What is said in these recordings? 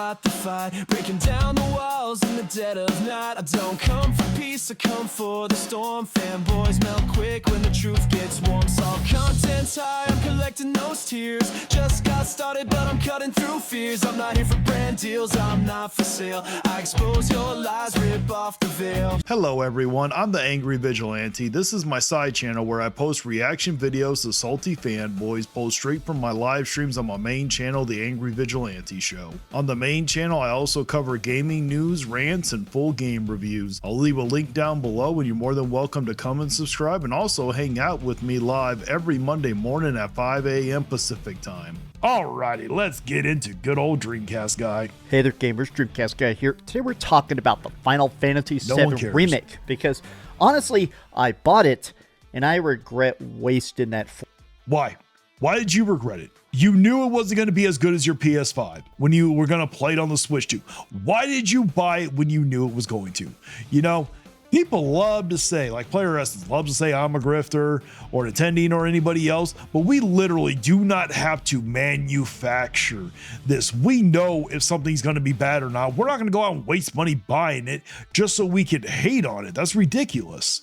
start the fight, breaking down the walls in the dead of night. I don't come for peace, I come for the storm. Fanboys melt quick when the truth gets warm. Saw content's high, I'm collecting those tears. Just got started, but I'm cutting through fears. I'm not here for brand deals, I'm not for sale. I expose your lies, rip off the veil. Hello everyone, I'm the Angry Vigilante. This is my side channel where I post reaction videos to salty fanboys pulled straight from my live streams on my main channel, The Angry Vigilante Show. On the main channel, I also cover gaming news, rants, and full game reviews. I'll leave a link down below and you're more than welcome to come and subscribe and also hang out with me live every Monday morning at 5 a.m. Pacific time. Alrighty, let's get into good old Dreamcast guy. Hey there gamers, Dreamcast guy here. Today we're talking about the Final Fantasy VII Remake because honestly, I bought it and I regret wasting that. Why? Why did you regret it? You knew it wasn't going to be as good as your PS5 when you were going to play it on the Switch too. Why did you buy it when you knew it was going to? You know, people love to say, like Player Essence loves to say I'm a grifter or attending or anybody else, but we literally do not have to manufacture this. We know if something's going to be bad or not. We're not going to go out and waste money buying it just so we can hate on it. That's ridiculous.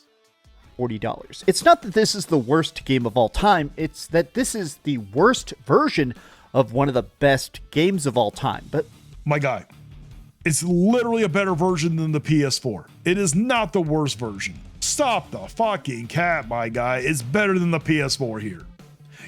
$40. It's not that this is the worst game of all time, it's that this is the worst version of one of the best games of all time. But my guy, it's literally a better version than the PS4. It is not the worst version. Stop the fucking cap, my guy. It's better than the PS4 here.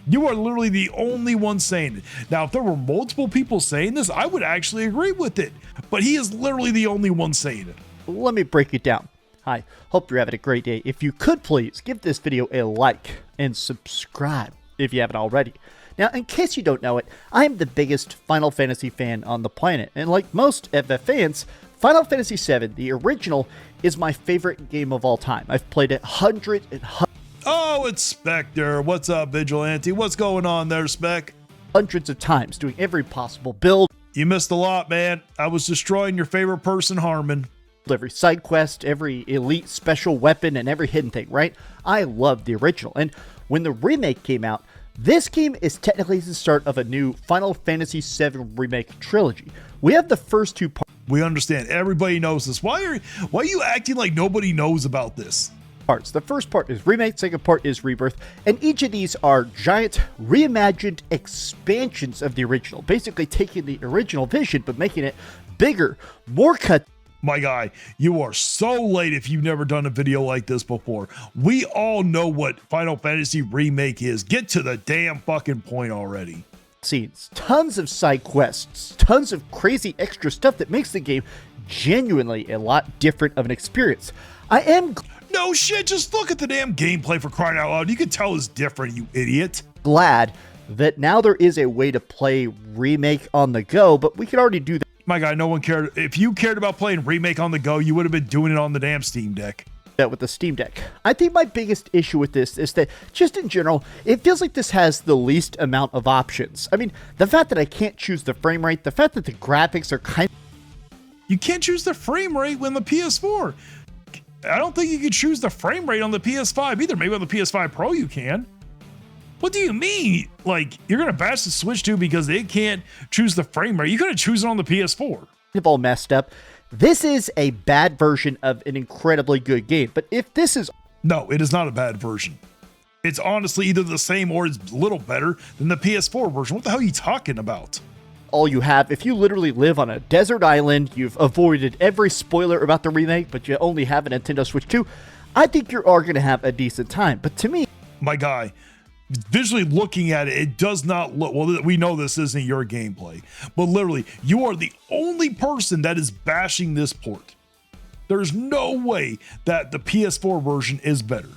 You are literally the only one saying it. Now, if there were multiple people saying this, I would actually agree with it. But he is literally the only one saying it. Let me break it down. Hi, hope you're having a great day. If you could please give this video a like and subscribe if you haven't already. Now, in case you don't know it, I am the biggest Final Fantasy fan on the planet, and like most FF fans, Final Fantasy VII, the original, is my favorite game of all time. I've played it hundreds and hundreds. Oh, it's Spectre. What's up, Vigilante? What's going on there, Spec? Hundreds of times, doing every possible build. You missed a lot, man. I was destroying your favorite person, Harmon. Every side quest, every elite special weapon, and every hidden thing, right? I love the original. And when the remake came out, this game is technically the start of a new Final Fantasy VII Remake trilogy. We have the first two parts. We understand. Everybody knows this. Why are you acting like nobody knows about this? The first part is Remake, second part is Rebirth, and each of these are giant reimagined expansions of the original, basically taking the original vision but making it bigger, more cut. My guy, you are so late if you've never done a video like this before. We all know what Final Fantasy Remake is. Get to the damn fucking point already. Scenes, tons of side quests, tons of crazy extra stuff that makes the game genuinely a lot different of an experience. No shit, just look at the damn gameplay for crying out loud. You can tell it's different, you idiot. Glad that now there is a way to play Remake on the go, but we could already do that. My guy, no one cared. If you cared about playing Remake on the go, you would have been doing it on the damn Steam Deck. With the Steam Deck. I think my biggest issue with this is that, just in general, it feels like this has the least amount of options. I mean, the fact that I can't choose the frame rate, the fact that the graphics are kind of... You can't choose the frame rate when the PS4. I don't think you can choose the frame rate on the PS5 either. Maybe on the PS5 Pro you can. What do you mean? Like, you're going to bash the Switch too because they can't choose the frame rate? You could have chosen on the PS4. They've all messed up. This is a bad version of an incredibly good game. But if this is... No, it is not a bad version. It's honestly either the same or it's a little better than the PS4 version. What the hell are you talking about? All you have, if you literally live on a desert island, you've avoided every spoiler about the remake, but you only have a Nintendo Switch 2, I think you are going to have a decent time. But to me... My guy... Visually looking at it, it does not look, well, we know this isn't your gameplay, but literally, you are the only person that is bashing this port. There's no way that the PS4 version is better.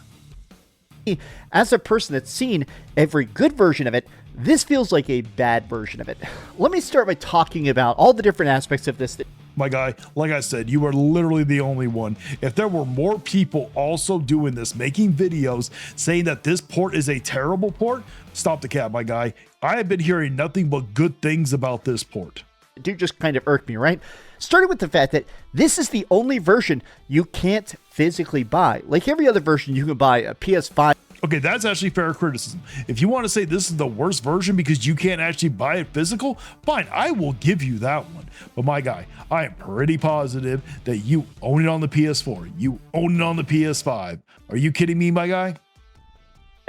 As a person that's seen every good version of it, this feels like a bad version of it. Let me start by talking about all the different aspects of this. My guy, like I said, you are literally the only one. If there were more people also doing this, making videos saying that this port is a terrible port, stop the cap, my guy. I have been hearing nothing but good things about this port. It do just kind of irk me, right? Starting with the fact that this is the only version you can't physically buy. Like every other version, you can buy a PS5. Okay, that's actually fair criticism. If you want to say this is the worst version because you can't actually buy it physical, fine, I will give you that one. But my guy, I am pretty positive that you own it on the PS4. You own it on the PS5. Are you kidding me, my guy?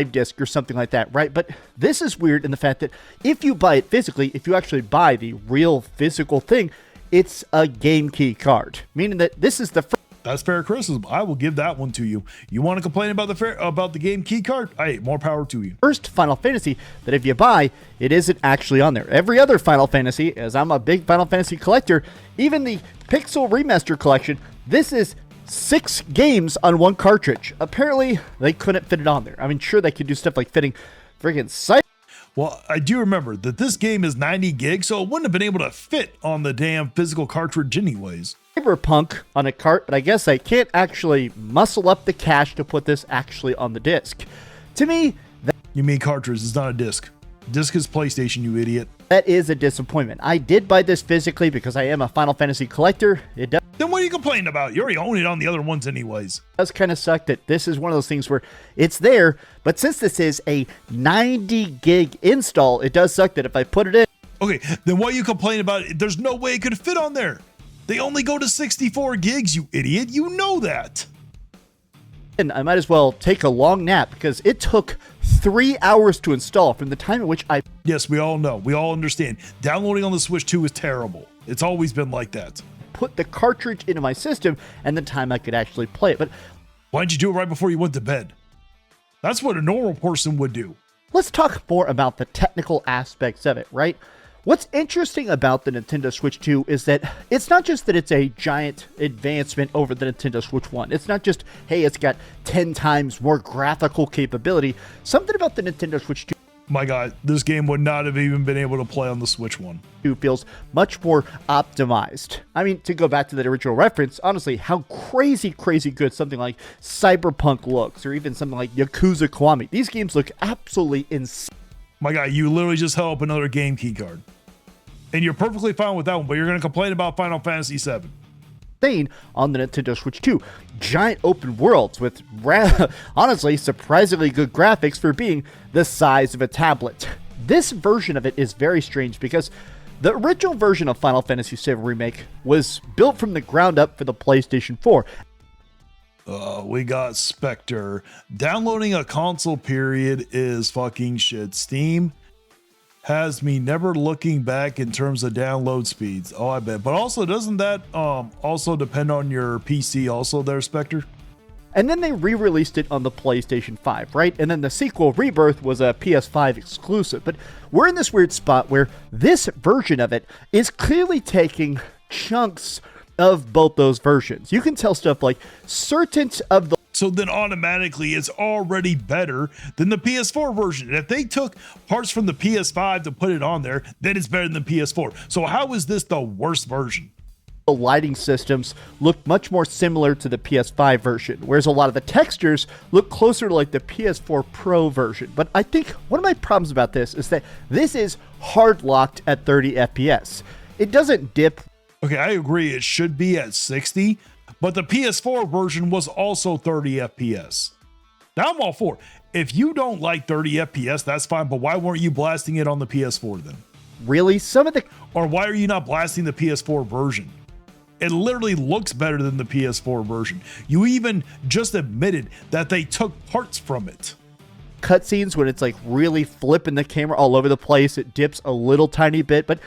Disc or something like that, right? But this is weird in the fact that if you buy it physically, if you actually buy the real physical thing, it's a game key card, meaning that this is the first. That's fair criticism. I will give that one to you. You want to complain about the game key card? Hey, more power to you. First Final Fantasy that if you buy, it isn't actually on there. Every other Final Fantasy, as I'm a big Final Fantasy collector, even the Pixel Remaster Collection, this is 6 games on one cartridge. Apparently, they couldn't fit it on there. I mean, sure, they could do stuff like fitting friggin' site. Well, I do remember that this game is 90 gigs, so it wouldn't have been able to fit on the damn physical cartridge anyways. Cyberpunk on a cart, but I guess I can't actually muscle up the cash to put this actually on the disc. To me, You mean cartridge, it's not a disc. Disc is PlayStation, you idiot. that is a disappointment. I did buy this physically because I am a Final Fantasy collector. It Then what are you complaining about? You already own it on the other ones anyways. does kind of suck that this is one of those things where it's there, but since this is a 90 gig install, it does suck that if I put it in. Okay, then why are you complaining about it? There's no way it could fit on there. They only go to 64 gigs, you idiot. You know that. And I might as well take a long nap because it took 3 hours to install from the time at which I Yes, we all know. We all understand. Downloading on the Switch 2 is terrible. It's always been like that. put the cartridge into my system and the time I could actually play it. But Why didn't you do it right before you went to bed? That's what a normal person would do. let's talk more about the technical aspects of it, right? What's interesting about the Nintendo Switch 2 is that it's not just that it's a giant advancement over the Nintendo Switch 1. It's not just, hey, it's got 10 times more graphical capability. Something about the Nintendo Switch 2 My God, this game would not have even been able to play on the Switch 1. feels much more optimized. I mean, to go back to that original reference, honestly, how crazy good something like Cyberpunk looks, or even something like Yakuza Kiwami. These games look absolutely insane. My God, you literally just held up another game key card. And you're perfectly fine with that one, but you're going to complain about Final Fantasy VII. On the Nintendo Switch 2. Giant open worlds with, honestly, surprisingly good graphics for being the size of a tablet. This version of it is very strange because the original version of Final Fantasy VII Remake was built from the ground up for the PlayStation 4. We got Spectre. Downloading a console period is fucking shit. Steam has me never looking back in terms of download speeds. Oh, I bet. But also, doesn't that also depend on your PC also there, Spectre? And then they re-released it on the PlayStation 5, right? And then the sequel, Rebirth, was a PS5 exclusive. But we're in this weird spot where this version of it is clearly taking chunks of both those versions. You can tell stuff like certain of the So then automatically it's already better than the PS4 version. And if they took parts from the PS5 to put it on there, then it's better than the PS4. So how is this the worst version? lighting systems look much more similar to the PS5 version, whereas a lot of the textures look closer to like the PS4 Pro version. But I think one of my problems about this is that this is hard locked at 30 FPS. It doesn't dip. Okay, I agree it should be at 60, but the PS4 version was also 30 FPS. Now I'm all for it. If you don't like 30 FPS, that's fine, but why weren't you blasting it on the PS4 then? Really, some of the Or why are you not blasting the PS4 version? It literally looks better than the PS4 version. You even just admitted that they took parts from it. cutscenes when it's like really flipping the camera all over the place, it dips a little tiny bit, but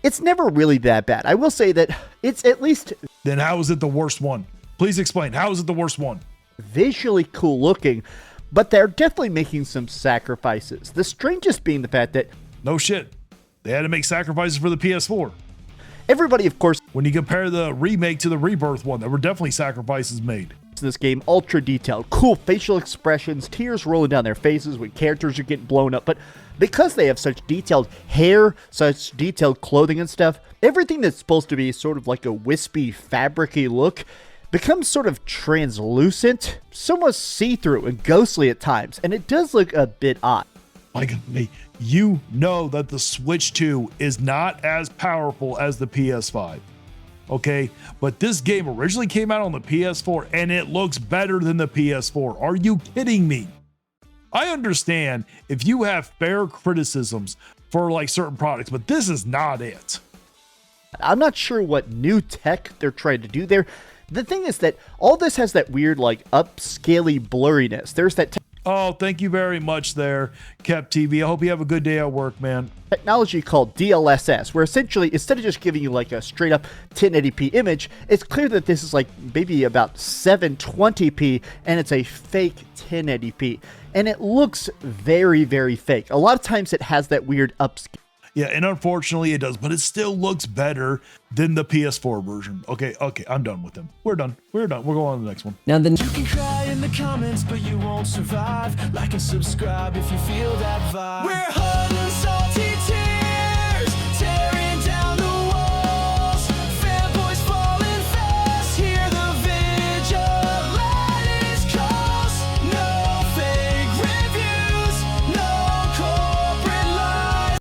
it's never really that bad. I will say that it's at least Then how is it the worst one? Please explain. How is it the worst one? visually cool looking, but they're definitely making some sacrifices. The strangest being the fact that No shit. They had to make sacrifices for the PS4. everybody, of course, When you compare the remake to the Rebirth one, there were definitely sacrifices made. in this game, ultra detailed, cool facial expressions, tears rolling down their faces when characters are getting blown up, but because they have such detailed hair, such detailed clothing and stuff, everything that's supposed to be sort of like a wispy, fabricy look becomes sort of translucent, somewhat see-through and ghostly at times, and it does look a bit odd. Like, you know that the Switch 2 is not as powerful as the PS5. Okay, but this game originally came out on the PS4 and it looks better than the PS4. Are you kidding me? I understand if you have fair criticisms for like certain products, but this is not it. I'm not sure what new tech they're trying to do there. The thing is that all this has that weird, like, upscaly blurriness. There's that Oh, thank you very much there, Kept TV. I hope you have a good day at work, man. technology called DLSS, where essentially, instead of just giving you like a straight up 1080p image, it's clear that this is like maybe about 720p, and it's a fake 1080p. And it looks very, very fake. A lot of times it has that weird upscale. Yeah, and unfortunately it does, but it still looks better than the PS4 version. Okay, I'm done with them. We're done. We're going on to the next one. Now the You can cry in the comments, but you won't survive. Like and subscribe if you feel that vibe. We're